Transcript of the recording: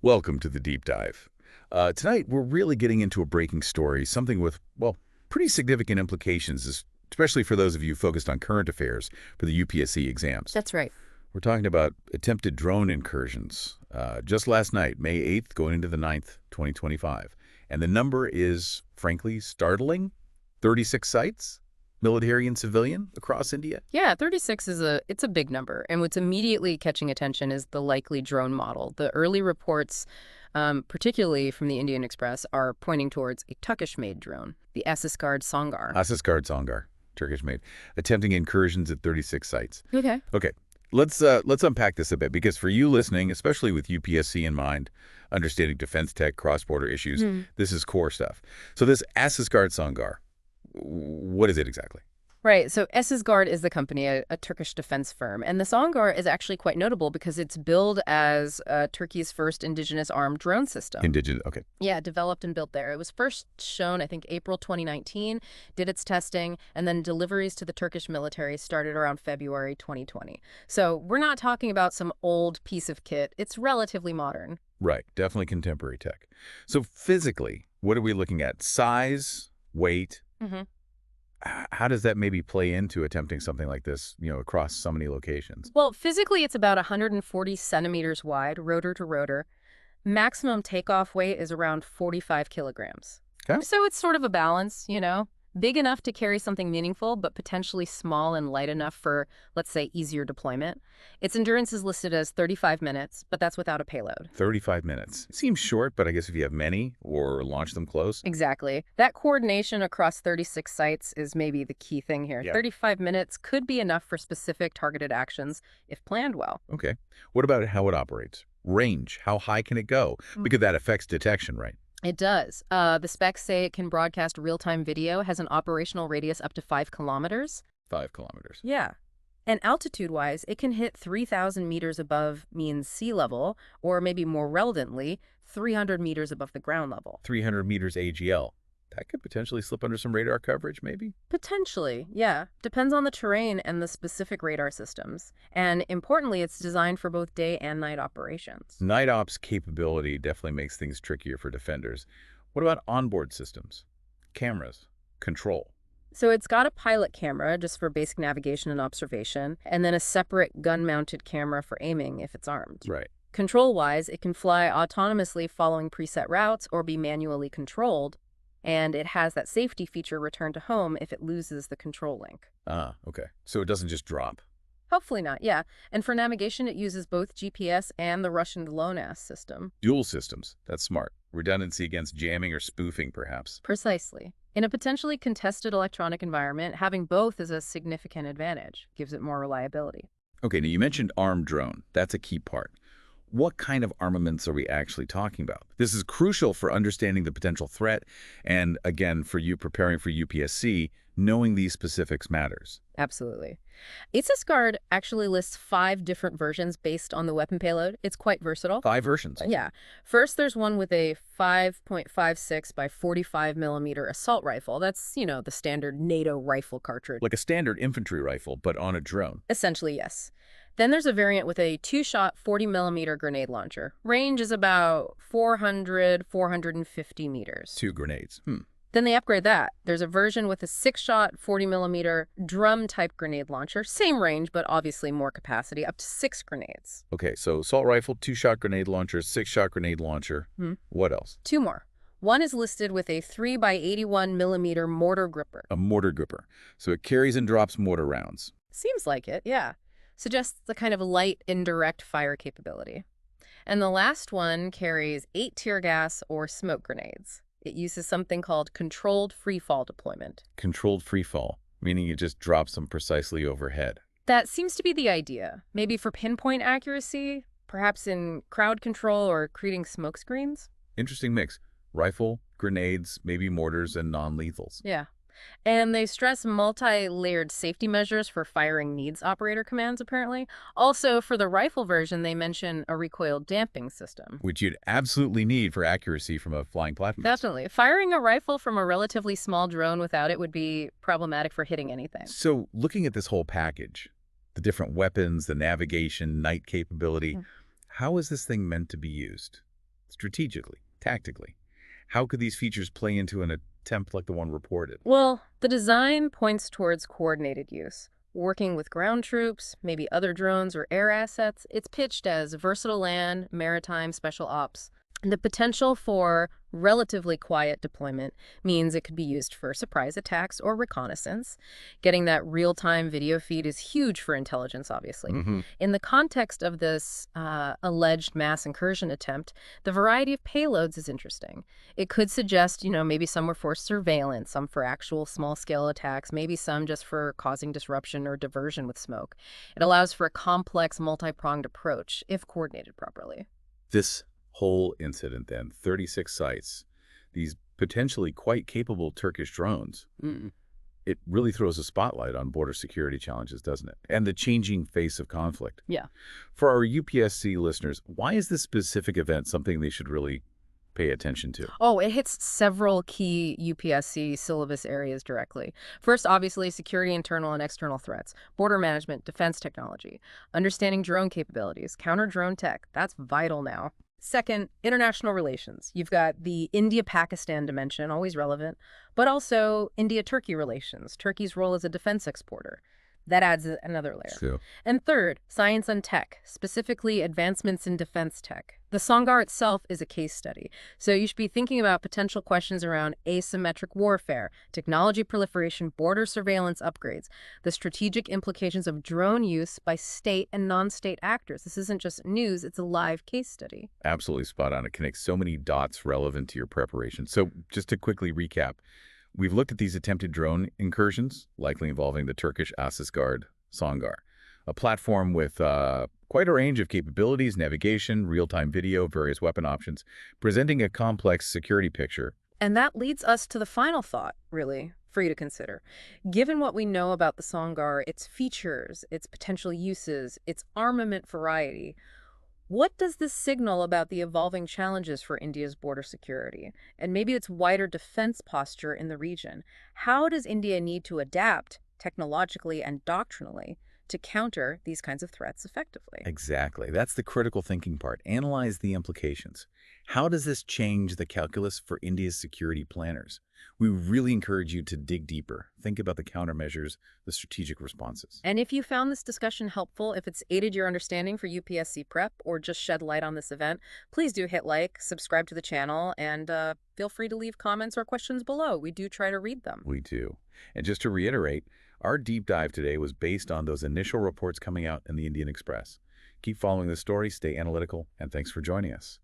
Welcome to the deep dive. Tonight, we're really getting into a breaking story, something with, well, pretty significant implications, especially for those of you focused on current affairs for the UPSC exams. That's right. We're talking about attempted drone incursions just last night, May 8th, going into the 9th, 2025. And the number is, frankly, startling. 36 sites, military and civilian, across India. Yeah, 36 it's a big number. And what's immediately catching attention is the likely drone model. The early reports, particularly from the Indian Express, are pointing towards a Turkish-made drone, the Asisguard Songar. Asisguard Songar, Turkish-made, attempting incursions at 36 sites. Okay. Okay, let's unpack this a bit, because for you listening, especially with UPSC in mind, understanding defense tech, cross-border issues, this is core stuff. So this Asisguard Songar, what is it exactly? Right. So Asisguard is the company, a Turkish defense firm. And the Songar is actually quite notable because it's billed as Turkey's first indigenous armed drone system. Indigenous, okay. Yeah, developed and built there. It was first shown, I think, April 2019, did its testing, and then deliveries to the Turkish military started around February 2020. So we're not talking about some old piece of kit. It's relatively modern. Right, definitely contemporary tech. So physically, what are we looking at? Size, weight? How does that maybe play into attempting something like this, across so many locations? Well, physically, it's about 140 centimeters wide, rotor to rotor. Maximum takeoff weight is around 45 kilograms. Okay. So it's sort of a balance, big enough to carry something meaningful, but potentially small and light enough for, let's say, easier deployment. Its endurance is listed as 35 minutes, but that's without a payload. 35 minutes. Seems short, but I guess if you have many or launch them close. Exactly. That coordination across 36 sites is maybe the key thing here. Yeah. 35 minutes could be enough for specific targeted actions if planned well. Okay. What about how it operates? Range. How high can it go? Because that affects detection, right? It does. The specs say it can broadcast real-time video, has an operational radius up to 5 kilometers. 5 kilometers. Yeah. And altitude-wise, it can hit 3,000 meters above mean sea level, or maybe more relevantly, 300 meters above the ground level. 300 meters AGL. That could potentially slip under some radar coverage, maybe? Potentially, yeah. Depends on the terrain and the specific radar systems. And importantly, it's designed for both day and night operations. Night ops capability definitely makes things trickier for defenders. What about onboard systems? Cameras? Control? So it's got a pilot camera just for basic navigation and observation, and then a separate gun-mounted camera for aiming if it's armed. Right. Control-wise, it can fly autonomously following preset routes or be manually controlled, and it has that safety feature return to home if it loses the control link. Ah, okay. So it doesn't just drop. Hopefully not, yeah. And for navigation, it uses both GPS and the Russian GLONASS system. Dual systems. That's smart. Redundancy against jamming or spoofing, perhaps. Precisely. In a potentially contested electronic environment, having both is a significant advantage. Gives it more reliability. Okay, now you mentioned armed drone. That's a key part. What kind of armaments are we actually talking about? This is crucial for understanding the potential threat, and again, for you preparing for UPSC, knowing these specifics matters. Absolutely. Asisguard actually lists 5 different versions based on the weapon payload. It's quite versatile. 5 versions? Yeah. First, there's one with a 5.56 by 45 millimeter assault rifle. That's, the standard NATO rifle cartridge. Like a standard infantry rifle, but on a drone. Essentially, yes. Then there's a variant with a 2-shot 40 millimeter grenade launcher. Range is about 450 meters. 2 grenades. Then they upgrade that. There's a version with a 6-shot 40 millimeter drum-type grenade launcher. Same range, but obviously more capacity, up to 6 grenades. Okay, so assault rifle, 2-shot grenade launcher, 6-shot grenade launcher. What else? 2 more. One is listed with a 3 by 81 millimeter mortar gripper. A mortar gripper. So it carries and drops mortar rounds. Seems like it, yeah. Suggests the kind of light indirect fire capability. And the last one carries 8 tear gas or smoke grenades. It uses something called controlled freefall deployment. Controlled freefall, meaning it just drops them precisely overhead. That seems to be the idea. Maybe for pinpoint accuracy, perhaps in crowd control or creating smoke screens. Interesting mix. Rifle, grenades, maybe mortars, and non-lethals. Yeah. And they stress multi-layered safety measures for firing needs operator commands, apparently. Also, for the rifle version, they mention a recoil damping system. Which you'd absolutely need for accuracy from a flying platform. Definitely. Firing a rifle from a relatively small drone without it would be problematic for hitting anything. So, looking at this whole package, the different weapons, the navigation, night capability, how is this thing meant to be used? strategically, tactically? How could these features play into an attempt like the one reported? Well, the design points towards coordinated use. Working with ground troops, maybe other drones or air assets, it's pitched as versatile land, maritime, special ops. The potential for relatively quiet deployment means it could be used for surprise attacks or reconnaissance. Getting that real-time video feed is huge for intelligence, obviously. Hmm. In the context of this alleged mass incursion attempt, the variety of payloads is interesting. It could suggest, maybe some were for surveillance, some for actual small-scale attacks, maybe some just for causing disruption or diversion with smoke. It allows for a complex, multi-pronged approach, if coordinated properly. This whole incident then, 36 sites, these potentially quite capable Turkish drones, it really throws a spotlight on border security challenges, doesn't it? And the changing face of conflict. Yeah. For our UPSC listeners, why is this specific event something they should really pay attention to? Oh, it hits several key UPSC syllabus areas directly. First, obviously, security, internal and external threats, border management, defense technology, understanding drone capabilities, counter-drone tech. That's vital now. Second, international relations. You've got the India-Pakistan dimension, always relevant, but also India-Turkey relations, Turkey's role as a defense exporter. That adds another layer. So, And third, science and tech, specifically advancements in defense tech. The Songar itself is a case study, so you should be thinking about potential questions around asymmetric warfare, technology proliferation, border surveillance upgrades, the strategic implications of drone use by state and non-state actors. This isn't just news, it's a live case study. absolutely spot on. It connects so many dots relevant to your preparation. So just to quickly recap, we've looked at these attempted drone incursions, likely involving the Turkish Asisguard Songar, a platform with quite a range of capabilities, navigation, real-time video, various weapon options, presenting a complex security picture. And that leads us to the final thought, really, for you to consider. Given what we know about the Songar, its features, its potential uses, its armament variety, what does this signal about the evolving challenges for India's border security, and maybe its wider defense posture in the region? How does India need to adapt technologically and doctrinally to counter these kinds of threats effectively? Exactly. That's the critical thinking part. Analyze the implications. How does this change the calculus for India's security planners? We really encourage you to dig deeper. Think about the countermeasures, the strategic responses. And if you found this discussion helpful, if it's aided your understanding for UPSC prep or just shed light on this event, please do hit like, subscribe to the channel, and feel free to leave comments or questions below. We do try to read them. We do. And just to reiterate, our deep dive today was based on those initial reports coming out in the Indian Express. Keep following this story, stay analytical, and thanks for joining us.